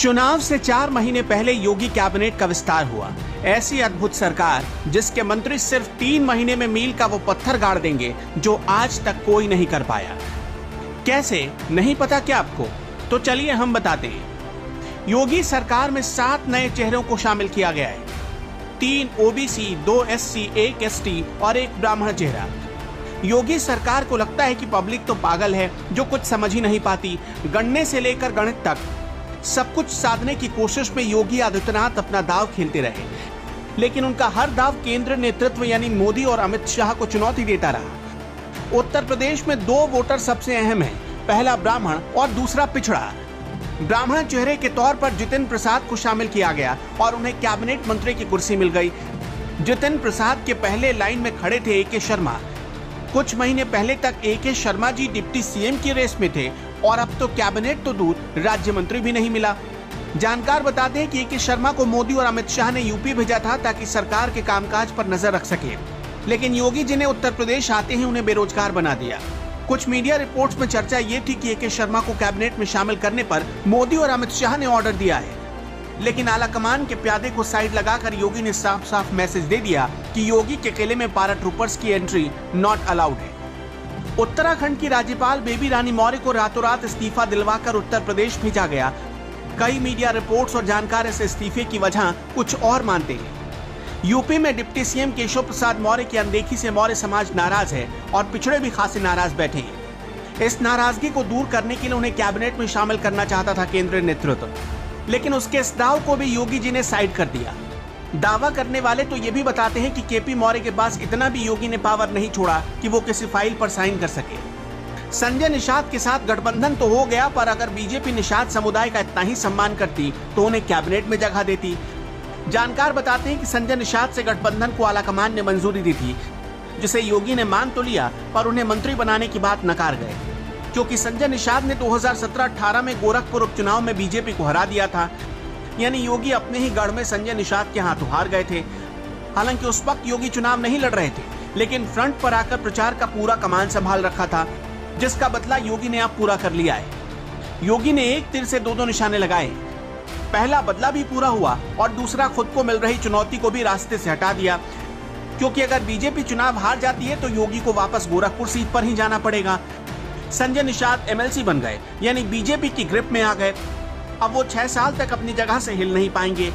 चुनाव से 4 महीने पहले योगी कैबिनेट का विस्तार हुआ। ऐसी अद्भुत सरकार जिसके मंत्री सिर्फ 3 महीने में मील का वो पत्थर गाड़ देंगे जो आज तक कोई नहीं कर पाया। कैसे, नहीं पता क्या आपको? तो चलिए हम बताते हैं। योगी सरकार में 7 नए चेहरों को शामिल किया गया है। 3 ओबीसी, 2 एससी, 1 एसटी और 1 ब्राह्मण चेहरा। योगी सरकार को लगता है कि पब्लिक तो पागल है जो कुछ समझ ही नहीं पाती। गणने से लेकर गणित तक सब कुछ साधने की कोशिश में योगी आदित्यनाथ अपना दाव खेलते रहे, लेकिन उनका हर दाव केंद्र नेतृत्व यानी मोदी और अमित शाह को चुनौती देता रहा। उत्तर प्रदेश में 2 वोटर सबसे अहम हैं, पहला ब्राह्मण और दूसरा पिछड़ा। ब्राह्मण चेहरे के तौर पर जितिन प्रसाद को शामिल किया गया और उन्हें कैबिनेट मंत्री की कुर्सी मिल गई। जितिन प्रसाद के पहले लाइन में खड़े थे एके शर्मा। कुछ महीने पहले तक एके शर्मा जी डिप्टी सीएम की रेस में थे और अब तो कैबिनेट तो दूर, राज्य मंत्री भी नहीं मिला। जानकार बताते हैं कि एके शर्मा को मोदी और अमित शाह ने यूपी भेजा था ताकि सरकार के कामकाज पर नजर रख सके, लेकिन योगी जी ने उत्तर प्रदेश आते ही उन्हें बेरोजगार बना दिया। कुछ मीडिया रिपोर्ट्स में चर्चा ये थी कि एके शर्मा को कैबिनेट में शामिल करने पर मोदी और अमित शाह ने ऑर्डर दिया है, लेकिन आलाकमान के प्यादे को साइड लगाकर योगी ने साफ साफ मैसेज दे दिया कि योगी के किले में पारा ट्रूपर्स की एंट्री नॉट अलाउड है। उत्तराखंड की राज्यपाल बेबी रानी मौर्य को रातों रात इस्तीफा दिलवाकर उत्तर प्रदेश भेजा गया। कई मीडिया रिपोर्ट्स और जानकार इस इस्तीफे की वजह कुछ और मानते हैं। यूपी में डिप्टी सीएम केशव प्रसाद मौर्य की अनदेखी से मौर्य समाज नाराज है और पिछड़े भी खासे नाराज बैठे हैं। इस नाराजगी को दूर करने के लिए उन्हें कैबिनेट में शामिल करना चाहता था केंद्रीय नेतृत्व, लेकिन उसके इस दाव को भी योगी जी ने साइड कर दिया। दावा करने वाले तो ये भी बताते हैं कि केपी मौर्य के पास इतना भी योगी ने पावर नहीं छोड़ा कि वो किसी फाइल पर साइन कर सके। संजय निषाद के साथ गठबंधन तो हो गया, पर अगर बीजेपी निषाद समुदाय का इतना ही सम्मान करती तो उन्हें कैबिनेट में जगह देती। जानकार बताते हैं कि संजय निषाद से गठबंधन को आलाकमान ने मंजूरी दी थी, जिसे योगी ने मान तो लिया पर उन्हें मंत्री बनाने की बात नकार गए, क्योंकि संजय निषाद ने 2017-18 में गोरखपुर उपचुनाव में बीजेपी को हरा दिया था। यानी योगी अपने ही गढ़ में संजय निषाद के हाथों हार गए थे। हालांकि उस वक्त योगी चुनाव नहीं लड़ रहे थे, लेकिन फ्रंट पर आकर प्रचार का पूरा कमान संभाल रखा था, जिसका बदला योगी ने अब पूरा कर लिया है। योगी ने एक तीर से 2 निशाने लगाए। पहला बदला भी पूरा हुआ और दूसरा खुद को मिल रही चुनौती को भी रास्ते से हटा दिया, क्योंकि अगर बीजेपी चुनाव हार जाती है तो योगी को वापस गोरखपुर सीट पर ही जाना पड़ेगा। संजय निषाद एमएलसी बन गए, यानी बीजेपी की ग्रिप में आ गए। अब वो 6 साल तक अपनी जगह से हिल नहीं पाएंगे,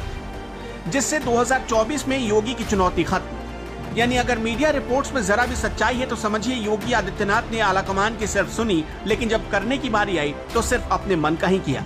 जिससे 2024 में योगी की चुनौती खत्म। यानी अगर मीडिया रिपोर्ट्स में जरा भी सच्चाई है तो समझिए योगी आदित्यनाथ ने आलाकमान की सिर्फ सुनी, लेकिन जब करने की बारी आई तो सिर्फ अपने मन का ही किया।